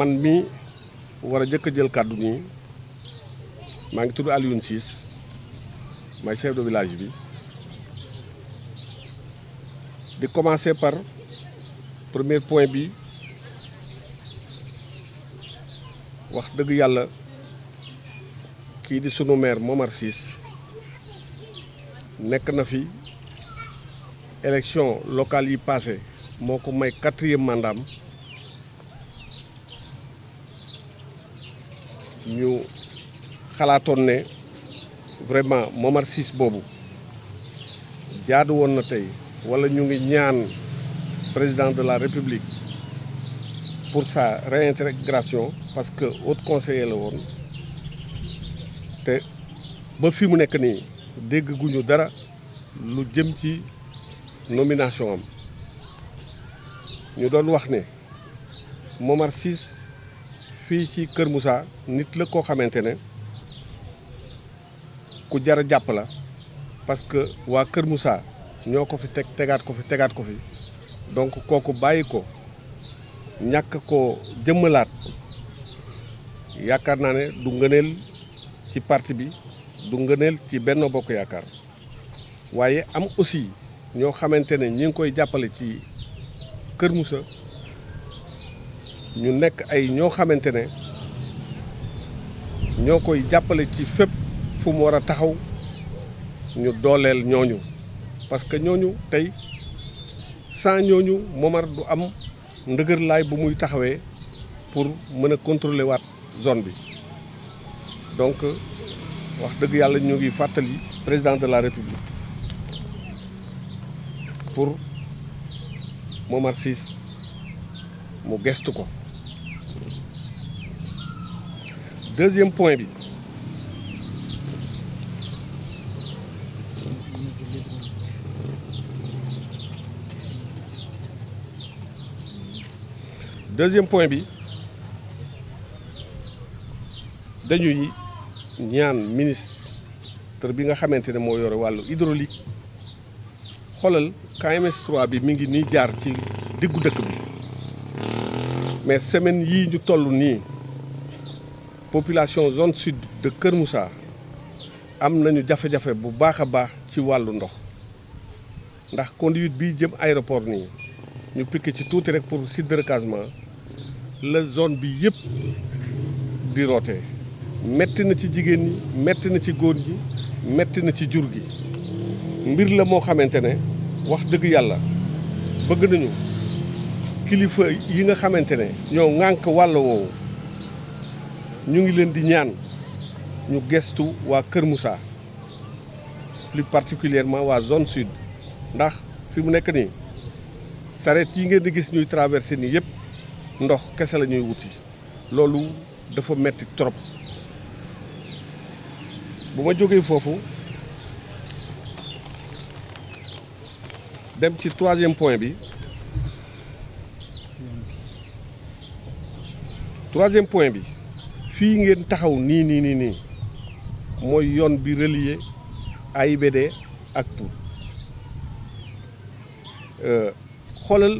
man mi war a jëkk a jël kàddu mi maa ngi tudd Alioune Ciss maay chef de village bi di commencer par premier point bi wax dëgg yàlla kii di sunu maire Momar Ciss nekk na fi élection locale yi passé moo ko may 4e mandat ñu xalaatoon ne vraiment Momar Ciss boobu jaadu woon na tey wala ñu ngi ñaan président de la République pour sa réintégration parce que haut conseiller la woon te ba fi mu nekk nii dégg guñu dara lu jëm ci nomination am ñu doon wax ne Momar Ciss fii ci Kër Moussa nit la koo xamante ne ku jar a jàpp la parce que waa Kër Moussa ñoo ko fi tegaat ko fi donc kooku bàyyi ko ñàkk ko jëmmalaat yaakaar naa ne du ngëneel ci parti bi du ngëneel ci Benno Bokk Yaakaar waaye am aussi ñoo xamante ne ñi ngi koy jàppale ci Kër Moussa ñu nekk ay ñoo xamante ne ñoo koy jàppale ci fépp fu mu war a taxaw ñu dooleel ñooñu parce que ñooñu tey sans ñooñu Momar du am ndëgër laay bu muy taxawee pour mën a contrôler waat zone bi donc wax dëgg yàlla ñu ngi fàttali président de la République pour Momar Ciss mu gestu ko. Deuxième point bi dañuy ñaan ministre bi nga xamante ne moo yore wàllu hydraulique xoolal KMS 3 bi mi ngi nii jaar ci diggu dëkk bi mais semaine yii ñu toll nii population zone sud de Kër Moussa am nañu jafe-jafe bu baax a baax ci wàllu ndox ndax conduite bi jëm aéroport nii ñu piqué ci tuuti rek pour site de recasement la zone bi yëpp di rootee metti na ci jigéen ñi metti na ci góor ñi metti na ci jur gi mbir la moo xamante ne wax dëgg yàlla bëgg nañu kilifa yi nga xamante ne ñoo ŋànk wàll woowu ñu ngi leen di ñaan ñu gestu waa Kër Moussa plus particulièrement waa zone sud ndax fi mu nekk nii sareet yi ngeen di gis ñuy traversé nii yëpp ndox kese la ñuy wuti loolu dafa metti trop bu ma jógee foofu dem ci troisième point bi fii ngeen taxaw nii mooy yoon bi relier AIBD ak Pout xoolal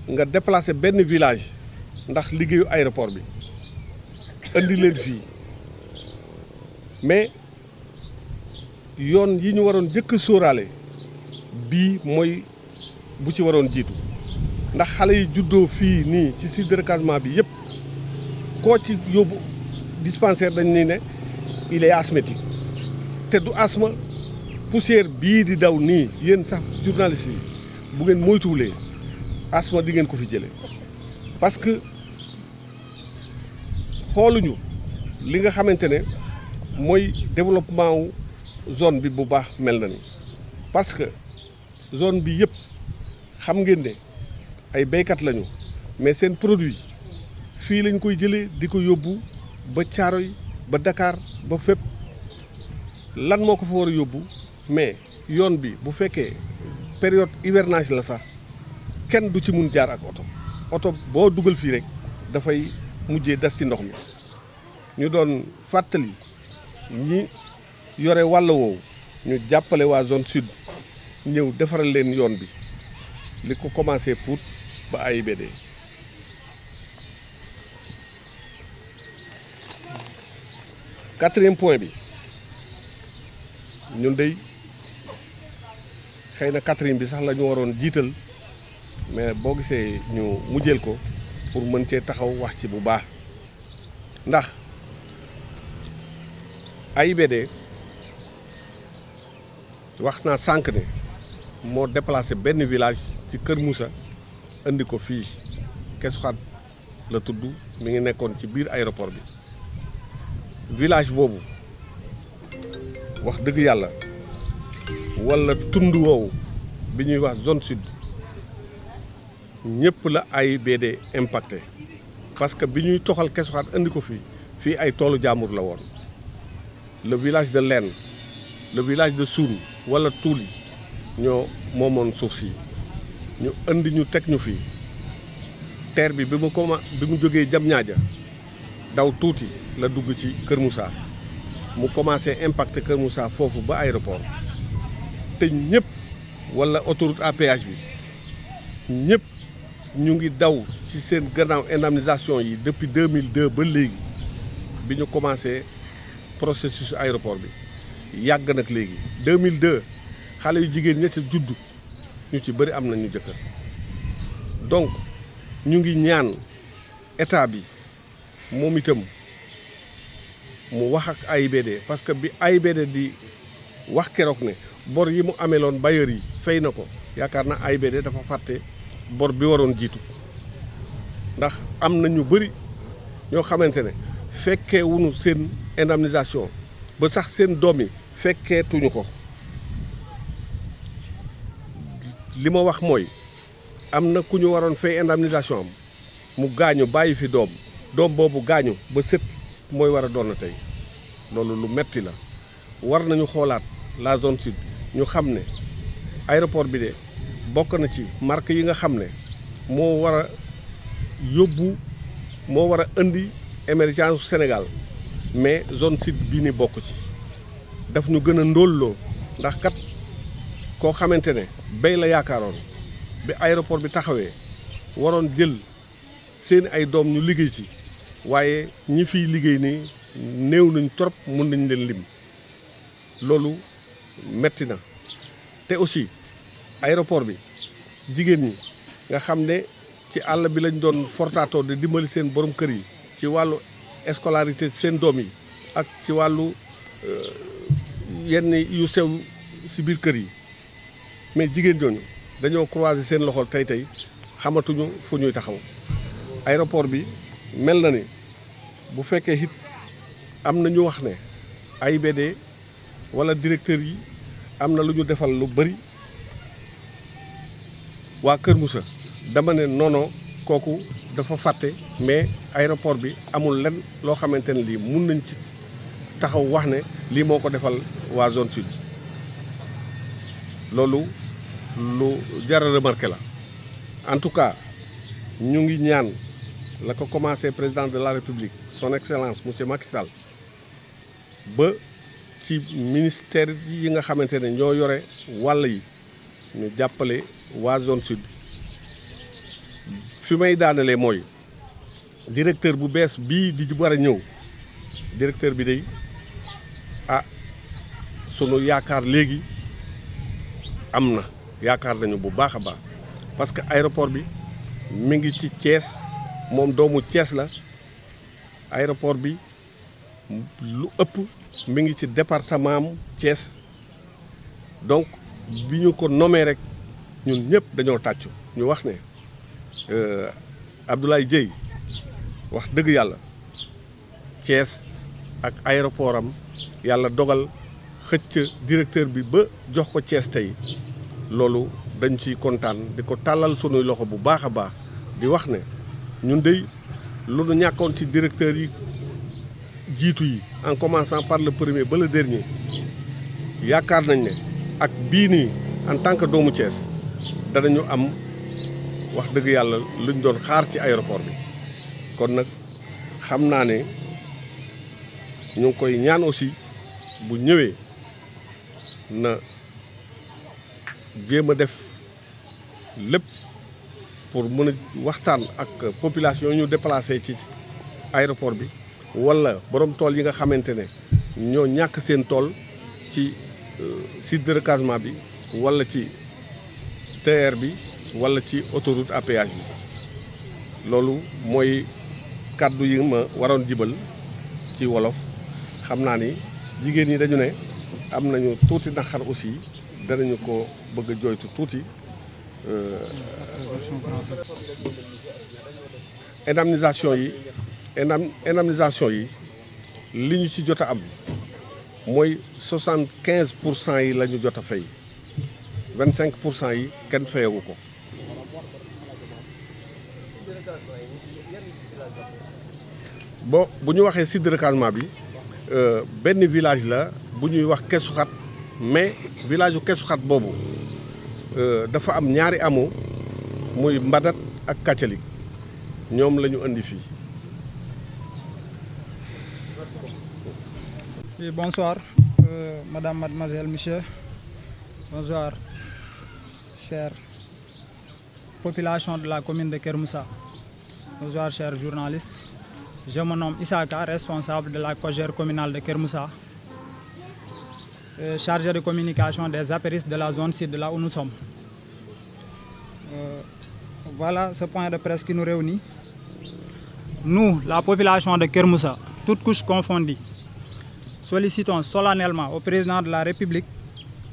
nga déplacer benn village ndax liggéeyu aéroport bi indi leen fii mais yoon yi ñu waroon jëkk sóoraale bii mooy bu ci waroon jiitu ndax xale yi juddoo fii nii ci site de recasement bi yëpp koo ci yóbbu dispensaire dañ ni ne il est asthmatique te du asthme poussière bii di daw nii yéen sax journalistes yi bu ngeen moytuwulee asthme di ngeen ko fi jëlee parce que xooluñu li nga xamante ne mooy développement wu zone bi bu baax mel na ni parce que zone bi yëpp xam ngeen ne ay béykat lañu mais seen produit fii lañ koy jëlee di ko yóbbu ba Thiaroye ba Dakar ba fépp lan moo ko fa war a yóbbu mais yoon bi bu fekkee période hivernage la sax kenn du ci mun jaar ak oto boo dugal fii rek dafay mujjee des ci ndox mi ñu doon fàttali ñi yore wàll woowu ñu jàppale waa zone sud ñëw defaral leen yoon bi li ko commencé Pout ba AIBD 4e point bi ñun dey xëy na 4e bi sax la ñu waroon jiital mais boo gisee ñu mujjeel ko pour mën cee taxaw wax ci bu baax ndax AIBD wax naa sànq ne moo déplacé benn village ci Kër Moussa indi ko fii Kesuxaat la tudd mi ngi nekkoon ci biir aéroport bi village boobu wax dëgg yàlla walla tund woowu bi ñuy wax zone sud ñëpp la AIBD impacté parce que bi ñuy toxal Kesuxaat indi ko fii ay toolu jaambur la woon le village de Lène le village de Soun wala Tuuli ñoo moomoon suuf si ñu indi ñu teg ñu fii terre bi bi mu jógee Diamniadia daw tuuti la dugg ci Kër Moussa mu commencé impacté Kër Moussa foofu ba aéroport te ñëpp wala autoroute à péage bi ñëpp ñu ngi daw ci seen gannaaw indemnisation yi depuis 2002 ba léegi bi ñu commencé processus aéroport bi yàgg nag léegi 2002 xale yu jigéen ña ci juddu ñu ci bëri am nañu jëkkër donc ñu ngi ñaan état bi moom itam mu wax ak AIBD parce que bi AIBD di wax keroog ne bor yi mu ameloon bailleurs yi fay na ko yaakaar na AIBD dafa fàtte bor bi waroon jiitu ndax am na ñu bëri ñoo xamante ne fekkee wuñu seen indemnisation ba sax seen doom yi fekkeetuñu ko li ma wax mooy am na ku ñu waroon fay indemnisation am mu gaañu bàyyi fi doom boobu gaañu ba sët mooy war a doon na tey loolu lu metti la war nañu xoolaat la zone sud ñu xam ne aéroport bi de bokk na ci marque yi nga xam ne moo war a yóbbu moo war a indi émergence Sénégal mais zone sud bii ni bokk ci daf ñu gën a ndóolloo ndax kat koo xamante ne béy la yaakaaroon bi aéroport bi taxawee waroon jël seen ay doom ñu liggéey ci waaye ñi fiy liggéey nii néew nañ trop mun nañ leen lim loolu metti na te aussi aéroport bi jigéen ñi nga xam ne ci àll bi lañ doon fortaatoo di dimbali seen borom kër yi ci wàllu scolarité seen doom yi ak ci wàllu yenn yu sew ci biir kër yi mais jigéen ñooñu dañoo croiser seen loxo tey xamatuñu fu ñuy taxaw aéroport bi mel na ni bu fekkee it am na ñu wax ne AIBD wala directeur yi am na lu ñu defal lu bari waa Kër Moussa dama ne noono kooku dafa fàtte mais aéroport bi amul lenn loo xamante ne lii mun nañ ci taxaw wax ne lii moo ko defal waa zone sud loolu lu jar a remarqué la en tout cas ñu ngi ñaan la ko commencé président de la république son excellence monsieur Macky Sall ba ci ministère yi nga xamante ne ñoo yore wàll yi ñu jàppale waa zone sud fi may daanalee mooy directeur bu bees bii di war a ñëw directeur bi day sunu yaakaar léegi am na yaakaar nañu bu baax a baax parce que aéroport bi mi ngi ci Thiès moom doomu Thiès la aéroport bi lu ëpp mi ngi ci département am Thiès donc bi ñu ko nommé rek ñun ñëpp dañoo tàccu ñu wax ne Abdoulaye Dièye wax dëgg yàlla Thiès ak aéroport am yàlla dogal xëcc directeur bi ba jox ko Thiès tey loolu dañ ciy kontaan di ko tàllal sunuy loxo bu baax a baax di wax ne ñun dey lu nu ñàkkoon ci directeur yi jiitu yi en commençant par le premier ba le dernier yaakaar nañ ne ak bii nii en tant que doomu Thiès danañu am wax dëgg yàlla luñ doon xaar ci aéroport bi kon nag xam naa ne ñu ngi koy ñaan aussi bu ñëwee na jéem a def lépp pour mën a waxtaan ak population ñu déplacé ci aéroport bi wala borom tool yi nga xamante ne ñoo ñàkk seen tool ci site de recasement bi wala ci TER bi wala ci autoroute à péage bi loolu mooy kàddu yi ma waroon jibal ci wolof. xam naa ni jigéen ñi dañu ne am nañu tuuti naqar aussi danañu ko bëgg a jooytu tuuti. indemnisation yi li ñu ci jot a am mooy 75% yi la ñu jot a fay 25% yi kenn fayagu ko. bu ñu waxee site de recasement bi benn village la bu ñuy wax Kesuxat mais village u Kesuxat boobu dafa am ñaari hameau muy Mbadat ak Kàccalik ñoom la ñu indi fii. Oui, bonsoir, madame, mademoiselle, monsieur. Bonsoir, chère population de la commune de Keur Moussa. Bonsoir, chers journalistes. Je me nomme Issaka, responsable de la COJER communale de Keur Moussa, chargé de communication des apéristes de la zone sud de là où nous sommes. Voilà ce point de presse qui nous réunit. Nous, la population de Keur Moussa, toutes couches confondues, sollicitons solennellement au président de la République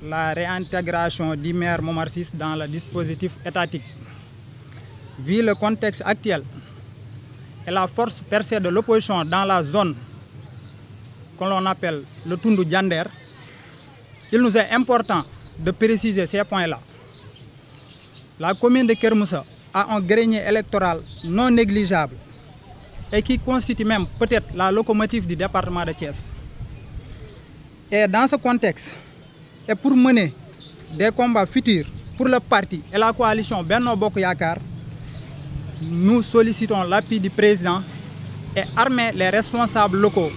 la réintégration du maire Momar Ciss dans le dispositif étatique. Vu le contexte actuel et la force percée de l'opposition dans la zone que l'on appelle le Tundu Diender, il nous est important de préciser ces points-là. La commune de Keur Moussa a un grenier électoral non négligeable et qui constitue même peut-être la locomotive du département de Thiès. Et dans ce contexte, et pour mener des combats futurs pour le parti et la coalition Benno Bokk Yakaar, nous sollicitons l'appui du président et armer les responsables locaux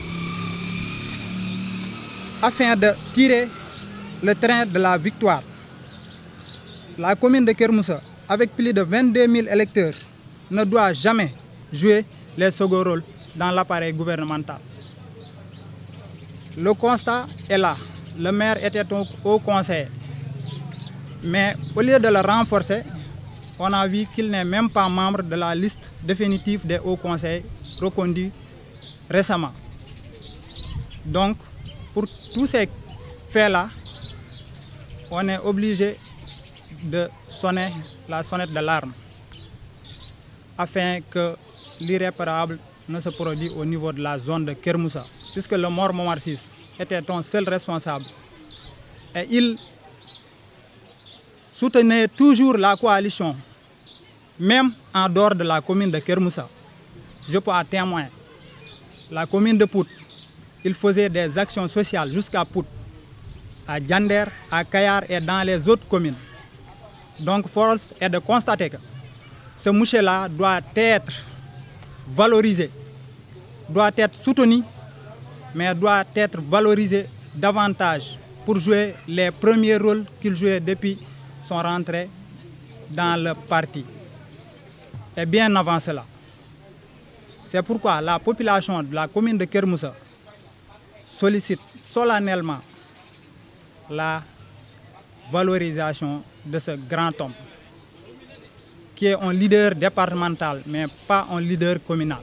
afin de tirer le train de la victoire. La commune de Keur Moussa, avec plus de 22 000 électeurs, ne doit jamais jouer les seconds rôles dans l'appareil gouvernemental. Le constat est là. Le maire était au conseil. Mais au lieu de le renforcer, on a vu qu'il n'est même pas membre de la liste définitive des hauts conseils reconduits récemment. Donc, pour tous ces faits-là, on est obligé de sonner la sonnette d'alarme afin que l'irréparable ne se produise au niveau de la zone de Keur Moussa, puisque le mort Momar Ciss était ton seul responsable. Et il soutenait toujours la coalition, même en dehors de la commune de Keur Moussa. Je peux en témoigner. La commune de Pout, il faisait des actions sociales jusqu'à Pout, à Diender, à Kayar et dans les autres communes. Donc, force est de constater que ce monsieur-là doit être valorisé, doit être soutenu, mais doit être valorisé davantage pour jouer les premiers rôles qu'il jouait depuis son rentrée dans le parti. Et bien avant cela. C'est pourquoi la population de la commune de Keur Moussa sollicite solennellement la valorisation de ce grand homme, qui est un leader départemental, mais pas un leader communal.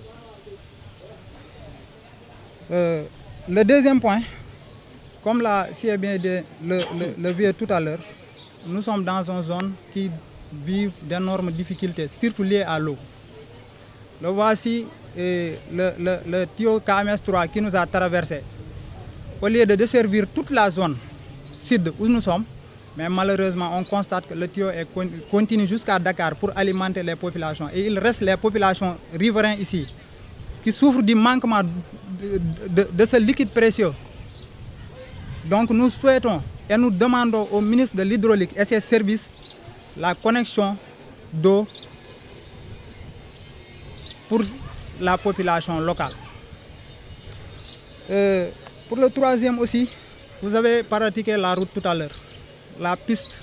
Le deuxième point, comme l'a si bien dit le vieux tout à l'heure, nous sommes dans une zone qui vit d'énormes difficultés, surtout liées à l'eau. Le voici le tuyau KMS3 qui nous a traversé. Au lieu de desservir toute la zone sud où nous sommes, mais malheureusement, on constate que le tuyau continue jusqu'à Dakar pour alimenter les populations. Et il reste les populations riveraines ici qui souffrent du manquement de ce liquide précieux. Donc nous souhaitons et nous demandons au ministre de l'Hydraulique et ses services la connexion d'eau pour la population locale. Pour le troisième aussi, vous avez pratiqué la route tout à l'heure. La piste,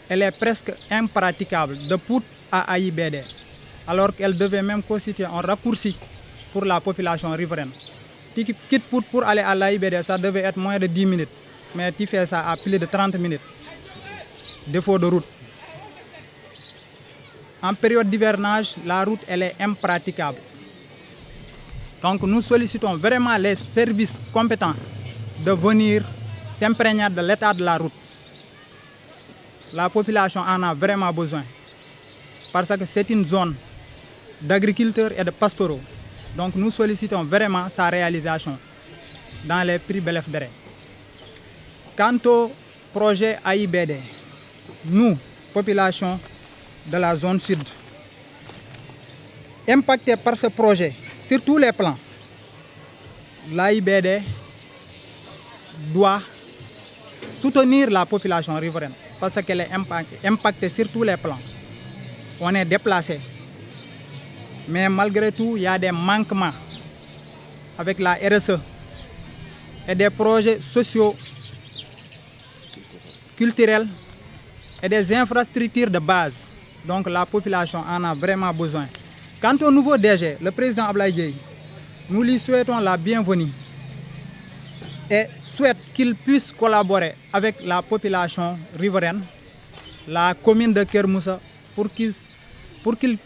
elle est presque impraticable de Pout à AIBD, alors qu'elle devait même constituer un raccourci pour la population riveraine. Quitte pour aller à l'AIBD, ça devait être moins de 10 minutes. Mais tu fais ça à plus de 30 minutes. Défaut de route. En période d'hivernage, la route elle est impraticable. Donc nous sollicitons vraiment les services compétents de venir s'imprégner de l'état de la route. La population en a vraiment besoin. Parce que c'est une zone d'agriculteurs et de pastoraux. Donc nous sollicitons vraiment sa réalisation dans les prix Belefdéré. Quant au projet AIBD, nous, population de la zone sud, impactés par ce projet sur tous les plans, l'AIBD doit soutenir la population riveraine parce qu'elle est impactée sur tous les plans. On est déplacé. Mais malgré tout, il y a des manquements avec la RSE et des projets sociaux, culturels et des infrastructures de base. Donc la population en a vraiment besoin. Quant au nouveau DG, le président Ablaye Dièye, nous lui souhaitons la bienvenue et souhaite qu'il puisse collaborer avec la population riveraine, la commune de Keur Moussa, pour qu'il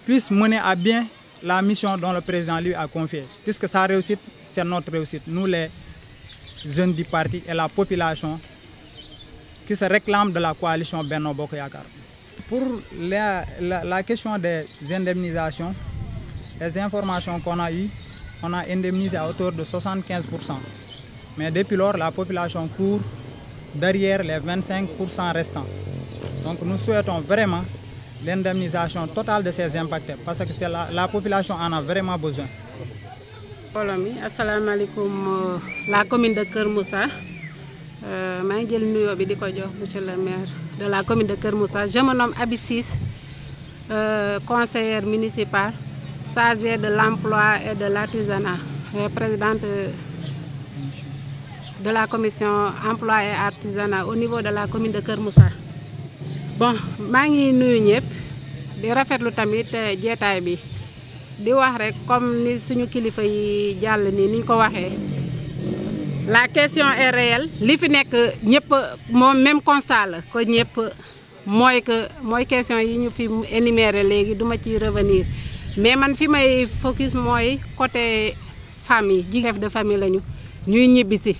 puisse mener à bien la mission dont le président lui a confiée. Puisque sa réussite, c'est notre réussite. Nous, les jeunes du parti et la population qui se réclament de la coalition Benno Bokk Yakaar. Pour la question des indemnisations, les informations qu'on a eues, on a indemnisé à hauteur de 75%. Mais depuis lors, la population court derrière les 25% restants. Donc nous souhaitons vraiment l'indemnisation totale de ces impactés parce que c'est la population en a vraiment besoin. Assalamu alaikum, la commune de Keur Moussa. Je monsieur le maire de la commune de Keur Moussa. Je me nomme Abi Ciss, conseillère municipale chargée de l'emploi et de l'artisanat, présidente de la commission emploi et artisanat au niveau de la commune de Keur Moussa. Bon, maa ngi nuyu ñëpp di rafetlu tamit jeetaay bi di wax rek comme ni suñu kilifa yi jàll ni niñ ko waxee la question est réelle li fi nekk ñëpp moom même constat la ko ñëpp mooy question yi ñu fi énuméré léegi duma ci revenir mais man fi may focus mooy côté famille ji chef de famille lañu ñuy ñibbisi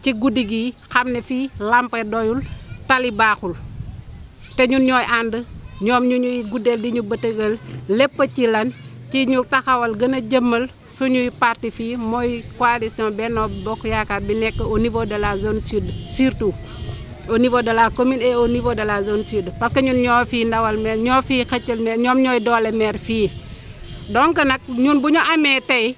ci guddi gi xam ne fii lampe doyul tali baaxul te ñun ñooy ànd ñoom ñu ñuy guddeel di ñu bëtëgal lépp ci lan ci ñu taxawal gën a jëmmal suñuy parti fii mooy coalition Benno Bokk Yaakaar bi nekk au niveau de la zone sud surtout au niveau de la commune et au niveau de la zone sud parce que ñun ñoo fii ndawal maire ñoo fii xëccal maire ñoom ñooy doole maire fii donc nag ñun bu ñu amee tey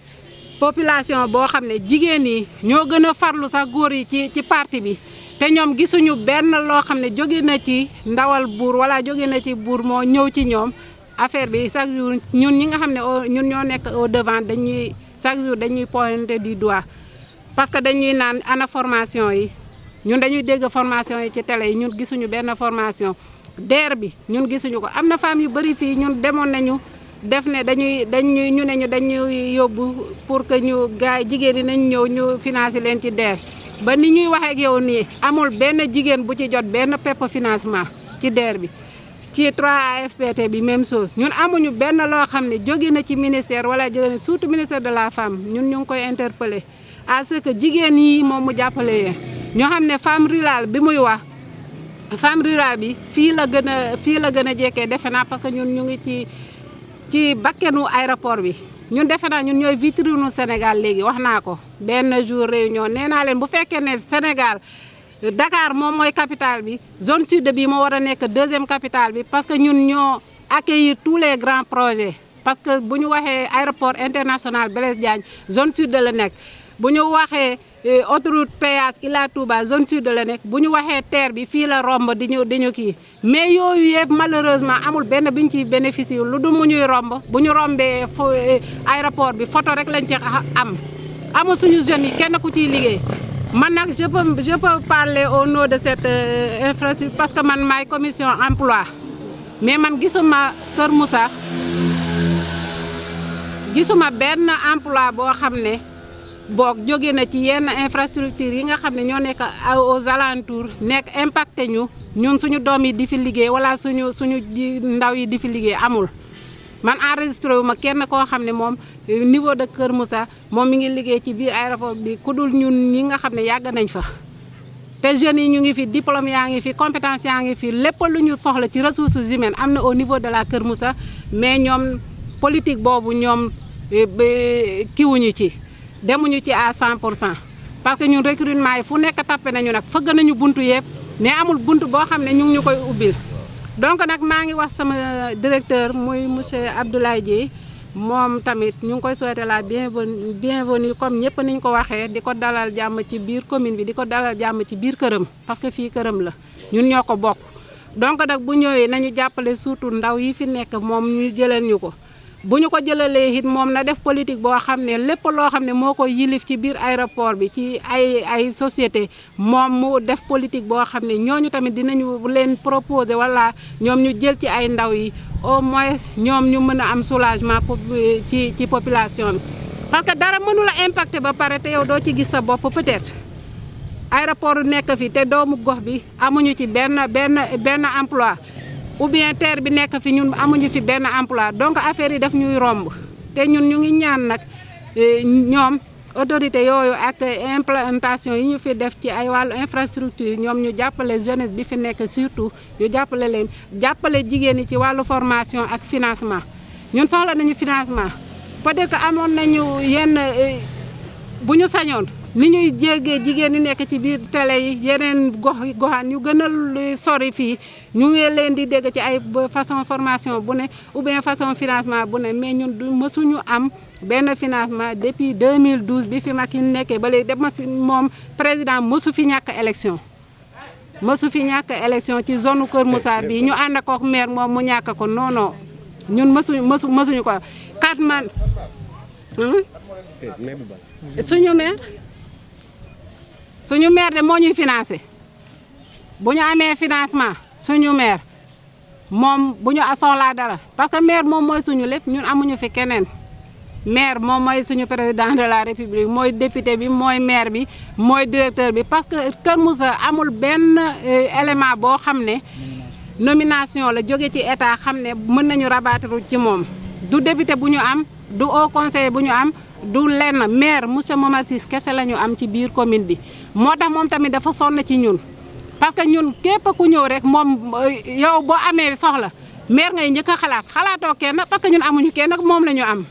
population boo xam ne jigéen yi ñoo gën a farlu sax góor yi ci parti bi te ñoom gisuñu benn loo xam ne jóge na ci ndawal buur wala jóge na ci buur moo ñëw ci ñoom affaire bi chaque jour ñun ñi nga xam ne ñun ñoo nekk au devant dañuy chaque jour dañuy pointer du doigt parce que dañuy naan ana formation yi ñun dañuy dégg formation yi ci télé yi ñun gisuñu benn formation DER bi ñun gisuñu ko am na femmes yu bëri fii ñun demoon nañu def ne dañuy yóbbu pour que ñu gaay jigéen yi nañu ñëw ñu financer leen ci DER ba ni ñuy waxee ak yow nii amul benn jigéen bu ci jot benn pepp financement ci DER bi ci 3AFPT bi même chose ñun amuñu benn loo xam ne jóge na ci ministère wala jóge na surtout ministère de la femme ñun ñu ngi koy interpeller à ce que jigéen yi moom mu jàppale yeen ñoo xam ne femme rurale bi muy wax femme rurale bi fii la gën a jekkee defe naa parce que ñun ñu ngi ci bakkenu aéroport bi ñun defe naa ñun ñooy vitrine Sénégal léegi wax naa ko benn jour réunion nee naa leen bu fekkee ne Sénégal Dakar moom mooy capitale bi zone sud bi moo war a nekk deuxième capitale bi parce que ñun ñoo accueillir tous les grands projets parce que bu ñu waxee aéroport international Blaise Diagne zone sud la nekk bu ñu waxee autoroute péage Ila Touba zone sud la nekk bu ñu waxee terre bi fii la romb di ñu kii mais yooyu yëpp malheureusement amul benn biñ ci bénéficier lu dul mu ñuy romb bu ñu rombee aéroport bi photo rek lañ ci amul suñu jeunes yi kenn ku ciy liggéey man nag je peux parler au nom de cette infrastructure parce que man maay commission emploi mais man gisuma Keur Moussa gisuma benn emploi boo xam ne boog jóge na ci yenn infrastructure yi nga xam ne ñoo nekk aux alentours nekk impacté ñun suñu doom yi di fi liggéey wala suñu ndaw yi di fi liggéey amul. man enregistré wu ma kenn koo xam ne moom niveau de Kër Moussa moom mi ngi liggéey ci biir aéroport bi ku dul ñun ñi nga xam ne yàgg nañ fa. te jeunes yi ñu ngi fi diplôme yaa ngi fi compétence yaa ngi fi lépp lu ñu soxla ci ressources humaines am na au niveau de la Kër Moussa mais ñoom politique boobu ñoom kiwuñu ci demuñu ci à 100% parce que ñun recrutement yi fu nekk tappe nañu nag fëgg nañu buntu yëpp mais amul buntu boo xam ne ñu ngi ñu koy ubbil. donc nag maa ngi wax sama directeur muy monsieur Abdoulaye Dieye moom tamit ñu ngi koy souhaiter la bienvenue comme ñëpp niñ ko waxee di ko dalal jàmm ci biir commune bi di ko dalal jàmm ci biir këram parce que fii këram la ñun ñoo ko bokk. donc nag bu ñëwee nañu jàppale surtout ndaw yi fi nekk moom ñu jëlal ñu ko bu ñu ko jëlalee it moom na def politique boo xam ne lépp loo xam ne moo ko yilif ci biir aéroport bi ci ay société moom mu def politique boo xam ne ñooñu tamit dinañu leen proposer wala ñoom ñu jël ci ay ndaw yi au moins ñoom ñu mën a am soulagement ci population bi. parce que dara mënula impacter ba pare te yow doo ci gis sa bopp peut-être aéroport nekk fi te doomu gox bi amuñu ci benn emploi ou bien terre bi nekk fi ñun amuñu fi benn emploi donc affaire yi daf ñuy romb te ñun ñu ngi ñaan nag ñoom autorité yooyu ak implantation yi ñu fi def ci ay wàllu infrastructure ñoom ñu jàppale jeunesse bi fi nekk surtout ñu jàppale leen jàppale jigéen ñi ci wàllu formation ak financement ñun soxla nañu financement peut-être que amoon nañu yenn bu ñu sañoon ni ñuy jéggee jigéen ñi nekk ci biir télé yi yeneen goxaan ñu gën a sori fii ñu ngi leen di dégg ci ay façon formation bu ne ou bien façon financement bu ne mais ñun du mësuñu am benn financement depuis 2012 bi fi Macky nekkee ba léegi def ma si moom président mësu fi ñàkk élection ci zone Kër Moussa bi ñu ànd ak maire moom mu ñàkk ko non non ñun mësuñu ko 4 man suñu maire de moo ñuy financé bu ñu amee financement suñu maire moom bu ñu soxlaa dara parce que maire moom mooy suñu lépp ñun amuñu fi keneen maire moom mooy suñu président de la république mooy député bi mooy maire bi mooy directeur bi parce que Kër Moussa amul benn élément boo xam ne nomination la jóge ci état xam ne mën nañu rabattre ci moom du député bu ñu am du haut conseiller bu ñu am du lenn maire monsieur Momar Ciss kese la ñu am ci biir commune bi moo tax moom tamit dafa sonn ci ñun parce que ñun képp ku ñëw rek moom yow boo amee soxla maire ngay njëkk a xalaatoo kenn parce que ñun amuñu kenn moom la ñu am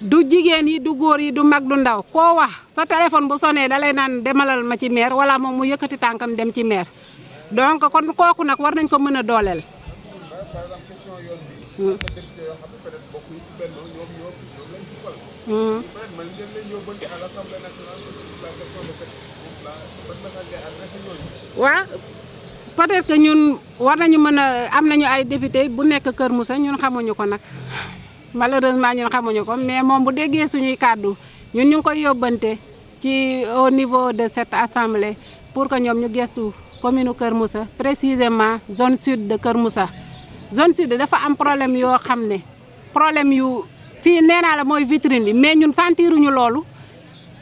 du jigéen yi du góor yi du mag du ndaw koo wax sa téléphone bu sonné dalay naan demalal ma ci maire wala moom mu yëkkati tànkam dem ci maire donc kon kooku nag war nañ ko mën a dooleel. waaw peut-être que ñun war nañu mën a am nañu ay député bu nekk Kër Moussa ñun xamuñu ko nag malheureusement ñun xamuñu ko mais moom bu déggee suñuy kàddu ñun ñu ngi koy yóbbante ci au niveau de cette assemblée pour que ñoom ñu gestu commune Kër Moussa précisément zone sud de Kër Moussa. zone sud dafa am problème yoo xam ne problème yu fii nee naa la mooy vitrine bi mais ñun sentiruñu loolu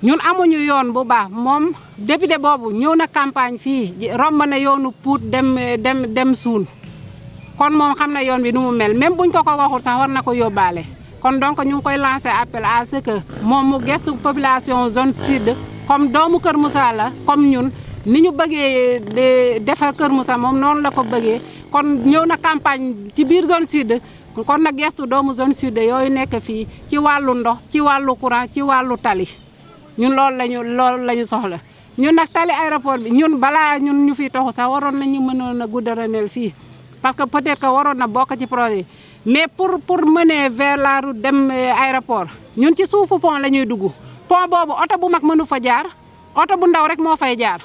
ñun amuñu yoon bu baax moom député boobu ñëw na campagne fii romb na yoonu Pout dem Suun kon moom xam na yoon bi nu mu mel même buñ ko waxul sax war na ko yóbbaale kon donc ñu ngi koy lancer appel à ce que moom mu gestu population zone sud comme doomu Kër Moussa la comme ñun ni ñu bëggee defar Kër Moussa moom noonu la ko bëggee kon ñëw na campagne ci biir zone sud kon nag gestu doomu zone sud yooyu nekk fii ci wàllu ndox ci wàllu courant ci wàllu tali ñun loolu lañu soxla ñun nag tali aéroport bi ñun balaa ñun ñu fiy toxu sax waroon nañu mënoon a goudronner fii parce que peut-être que waroon na bokk ci projet mais pour mener vers la route dem aéroport ñun ci suufu pont la ñuy dugg pont boobu oto bu mag mënu fa jaar oto bu ndaw rek moo fay jaar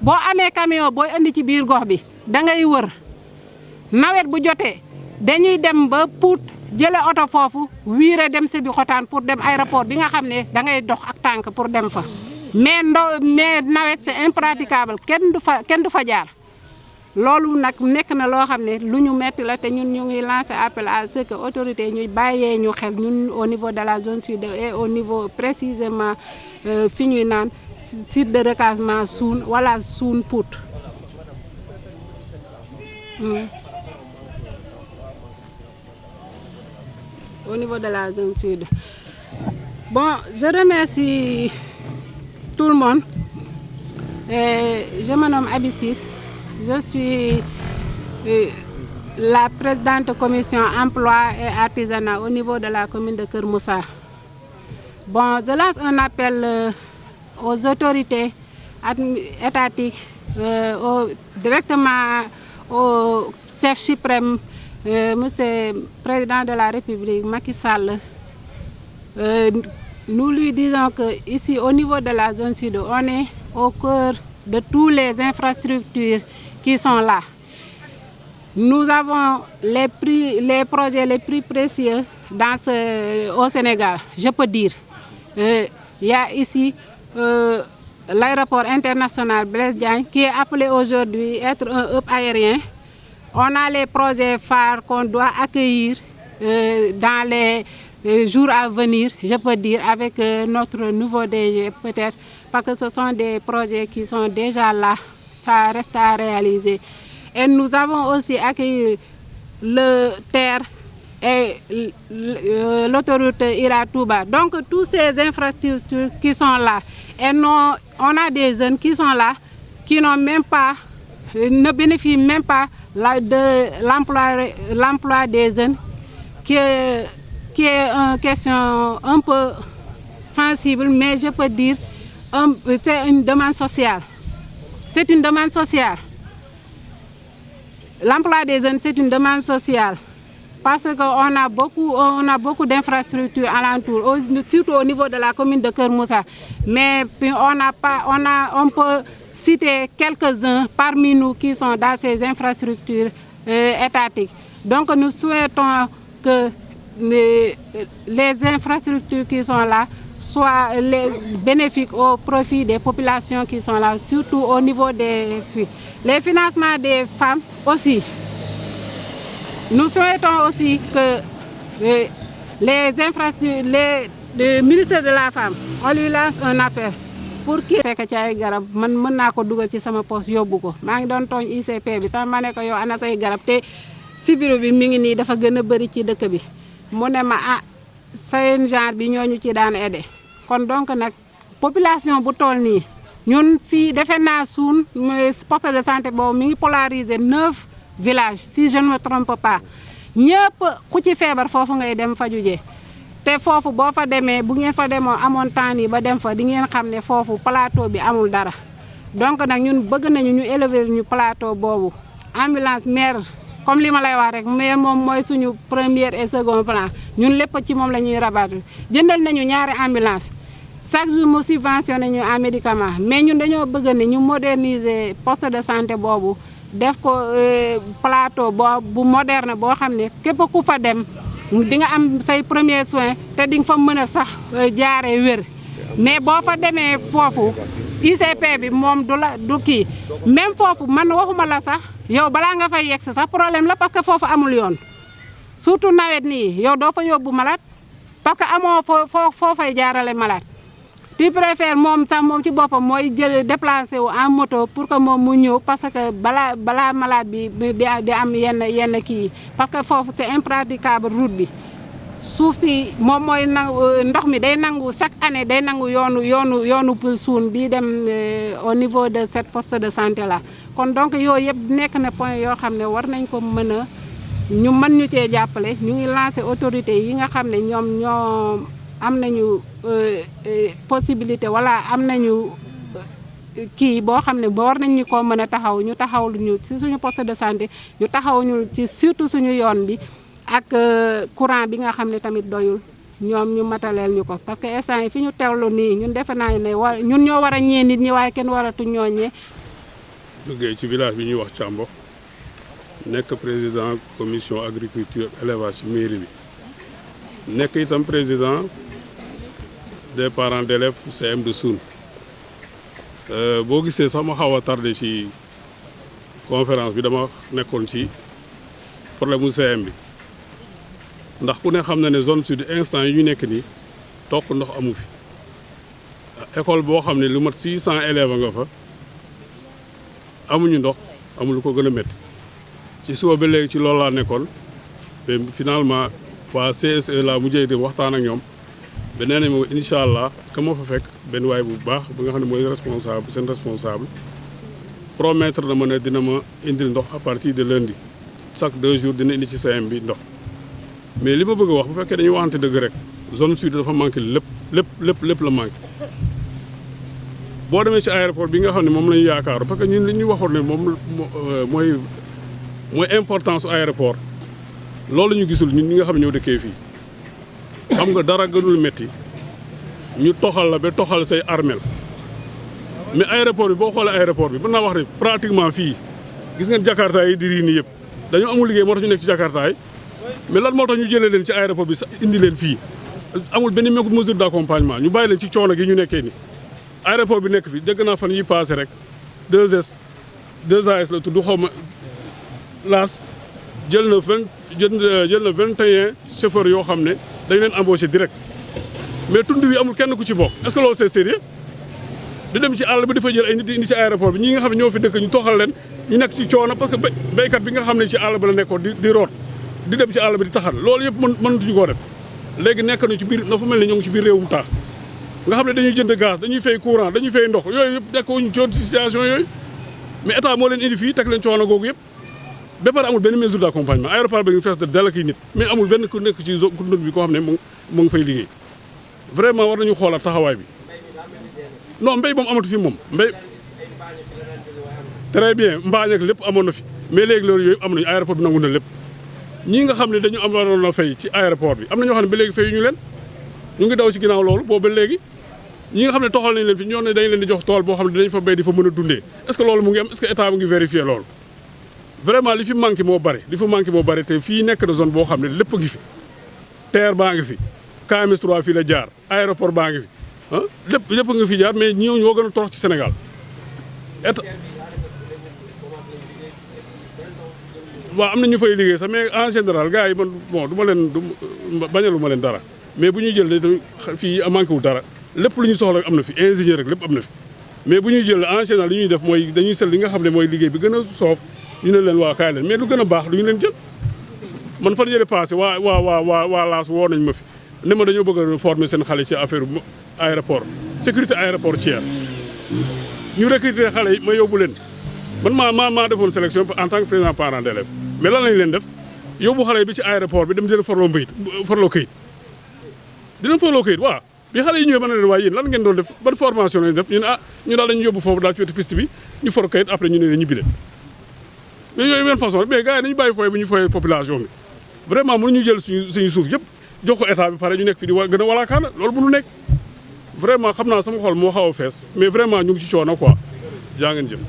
boo amee camion booy indi ci biir gox bi da ngay wër nawet bu jotee dañuy dem ba Pout jële oto foofu wiire dem Sébikotane pour dem aéroport bi nga xam ne da ngay dox ak tànk pour dem fa mais nawet c'est impraticable kenn du fa jaar loolu nag nekk na loo xam ne lu ñu metti la te ñun ñu ngi lancer appel à ce que autorité ñuy bàyyee ñu xel ñun au niveau de la zone sud et au niveau précisément fi ñuy naan site de recasement Soun wala Soun Pout. Au niveau de la zone sud. Bon, je remercie tout le monde. Je me nomme Abissis. Je suis la présidente de commission emploi et artisanat au niveau de la commune de Keur Moussa. Bon, je lance un appel aux autorités étatiques, directement au chef suprême, monsieur le président de la République, Macky Sall. Nous lui disons qu'ici, au niveau de la zone sud, on est au cœur de toutes les infrastructures qui sont là. Nous avons les projets les plus précieux au Sénégal, je peux dire. Il y a ici l'aéroport international Blaise Diagne qui est appelé aujourd'hui être un hub aérien. On a les projets phares qu'on doit accueillir dans les jours à venir, je peux dire, avec notre nouveau DG peut-être, parce que ce sont des projets qui sont déjà là, ça reste à réaliser. Et nous avons aussi accueilli le TER et l'autoroute Ira-Touba. Donc, toutes ces infrastructures qui sont là, et non, on a des jeunes qui sont là, qui n'ont même pas, ne bénéficient même pas de l'emploi des jeunes, qui est une question un peu sensible, mais je peux dire c'est une demande sociale. C'est une demande sociale. L'emploi des jeunes, c'est une demande sociale. Parce qu'on a beaucoup d'infrastructures alentour, surtout au niveau de la commune de Keur Moussa. Mais puis on peut citer quelques-uns parmi nous qui sont dans ces infrastructures étatiques. Donc nous souhaitons que les infrastructures qui sont là soient bénéfiques au profit des populations qui sont là, surtout au niveau des filles. Les financements des femmes aussi. Nous souhaitons aussi que les infrastructures, le ministère de la Femme, on lui lance un appel pour qu'il fekk ci ay garab man mën naa ko dugal ci sama poste yóbbu ko maa ngi doon tooñ ICP bi tam ma ne ko yow ana say garab te sibiru bi mi ngi nii dafa gën a bëri ci dëkk bi mu ne ma seen genre bi ñooñu ci daan aidé kon donc nag population bu toll nii ñun fii defe naa Soun poste de santé boobu mi ngi polariser 9 villages si je ne me trompe pas ñëpp ku ci feebar foofu ngay dem faju jee te foofu boo fa demee bu ngeen fa demoo amoon temps nii ba dem fa di ngeen xam ne foofu plateau bi amul dara donc nag ñun bëgg nañu ñu élever ñu plateau boobu ambulance maire comme li ma lay wax rek maire moom mooy suñu premier et second plan ñun lépp ci moom la ñuy rabattre jëndal nañu ñaari ambulance chaque jour mu subventionné ñu en médicament mais ñun dañoo bëgg ne ñu moderniser poste de santé boobu def ko plateau bu moderne boo xam ne képp ku fa dem di nga am say premier soin te di nga fa mën a sax jaaree wér mais boo fa demee foofu ICP bi moom du kii même foofu man waxuma la sax yow balaa nga fay yegg sax problème la parce que foofu amul yoon surtout nawet nii yow doo fa yóbbu malade parce que amoo foo fay jaarale malade tu préfères moom sax moom ci boppam mooy jël déplacé wu en moto pour que moom mu ñëw parce que balaa malade bi di am yenn kii parce que foofu c'est impraticable route bi suuf si moom mooy ndox mi day nangu chaque année day nangu yoonu Soun bii dem au niveau de cette poste de santé là kon donc yooyu yëpp nekk na point yoo xam ne war nañ ko mën ñu cee jàppale ñu ngi lancé autorité yi nga xam ne ñoom am nañu possibilité wala am nañu kii boo xam ne war nañ ñu ko mën a taxaw ñu taxawlu ñu ci suñu poste de santé ñu taxaw ñu ci surtout suñu yoon bi ak courant bi nga xam ne tamit doyul ñoom ñu mataleel ñu ko parce que instant yi fi ñu teewlu nii ñun defe naa ne ñun ñoo war a ñee nit ñi waaye kenn waratu ñoo ñee. jógee ci village bi ñuy wax Thiambo nekk président commission agriculture élevage ci mairie bi nekk itam président des parents d'élèves CM de Soun boo gisee sax ma xaw a tardé ci conférence bi dama nekkoon ci problème mu CM bi ndax ku ne xam na ne zone sud instant yi ñu nekk nii toq ndox amu fi école boo xam ne lu mat 600 élèves nga fa amuñu ndox amul lu ko gën a métti ci suba ba léegi ci loolu laa nekkoon mais finalement waa CSE la mujjee dem waxtaan ak ñoom ba nee nañ moom incha allah ka ma fa fekk benn waay bu baax bi nga xam ne mooy responsable seen responsable promettre na ma ne dina ma indil ndox à partir de lundi chaque 2 jours dina indi ci CM bi ndox mais li ma bëgg a wax bu fekkee dañuy waxante dëgg rek zone sud dafa manqué lépp la manqué boo demee ci aéroport bi nga xam ne moom la ñu yaakaar parce que ñun li ñu waxoon ne moom mooy importance aéroport loolu ñu gisul ñun ñi nga xam ne ñoo dëkkee fii xam nga dara gënul métti ñu toxal la ba toxal say armel mais aéroport bi boo xoolee aéroport bi mën naa wax ne pratiquement fii gis ngeen jakarta yi di rii nii yëpp dañoo amul liggéey moo tax ñu nekk ci jakarta yi mais lan moo tax ñu jëlee leen ci aéroport bi indi leen fii amul benn mesure d'accompagnement ñu bàyyi leen ci coono gi ñu nekkee ni aéroport bi nekk fi dégg naa fan yi passé rek 2S la tudd xaw ma laas jël na 21 chauffeurs yoo xam ne dañ leen embauché direct mais tund wi amul kenn ku ci bokk est-ce que loolu c'est sérieux di dem ci àll bi dafa jël ay nit di indi ci aéroport bi ñi nga xam ne ñoo fi dëkk ñu toxal leen ñu nekk ci coono parce que béykat bi nga xam ne ci àll ba la nekkoon di root di dem ci àll bi di taxal loolu yëpp mënatuñu koo def léegi nekk nañu ci biir dafa mel ni ñoo ngi ci biir réewum taax nga xam ne dañuy jënd gaz dañuy fay courant dañuy fay ndox yooyu yëpp nekkuñu ci situation yooyu mais état moo leen indi fii teg leen coono googu yëpp ba pare amul benn mesure d'accompagnement aéroport bi ngi fees de dell ak nit mais amul benn ku nekk ci zone bi koo xam ne mu ngi fay liggéey vraiment war nañu xoolaat taxawaay bi non mbéy moom amatu fi moom mbéy très bien mbaañ ak lépp amoon na fi mais léegi loolu yooyu am nañu aéroport bi nangu na lépp ñii nga xam ne dañu am waroon a fay ci aéroport bi am na ñoo xam ne ba léegi fay ñu leen ñu ngi daw ci ginnaaw loolu boobu ba léegi ñi nga xam ne toxal nañ leen fi ñoo ne dañ leen di jox tool boo xam ne dinañ fa béy di fa mën a dundee est-ce que loolu mu ngi am est-ce que état mu ngi vérifier loolu vraiment li fi manqué moo bari te fii nekk na zone boo xam ne lépp ngi fi terre baa ngi fi KMS 3 fii la jaar aéroport baa ngi fi ah lépp nga fi jaar mais ñoo gën a torox ci Sénégal état waaw am na ñu fay liggéey sax mais en général gars yi man bon bañalu ma leen dara mais bu ñuy jël dañu fii manqué wul dara lépp lu ñu soxla am na fi ingénieur rek lépp am na fi mais bu ñuy jël en général li ñuy def mooy dañuy seet li nga xam ne mooy liggéey bi gën a soof ñu ne leen waa kaay leen mais lu gën a baax lu ñu leen jël man fan yële passé waa laas woo nañ ma fi ne ma dañoo bëgg a former seen xale ci affaire aéroport sécurité aéroportière ñu recruter xale yi ma yóbbu leen man maa defoon sélection en tant que président parent d'élève mais lan lañ leen def yóbbu xale yi bi ci aéroport bi dem di leen forloo këyit di leen forloo këyit waaw bi xale yi ñëwee mën na leen waaye yéen lan ngeen doon def ban formation lañ def ñu ne ñu daal dañu yóbbu foofu daal ci wetu piste bi ñu for këyit après ñu ne ñibbi leen mais yooyu benn façon mais gars yi dañu bàyyi fooy bu ñu fooyee population bi vraiment mënuñu jël suñu suuf yëpp jox ko état bi pare ñu nekk fi di gën a walaakaana loolu mënu nekk vraiment xam naa sama xol moo xaw a fees mais vraiment ñu ngi ci coono quoi jaa ngeen jëf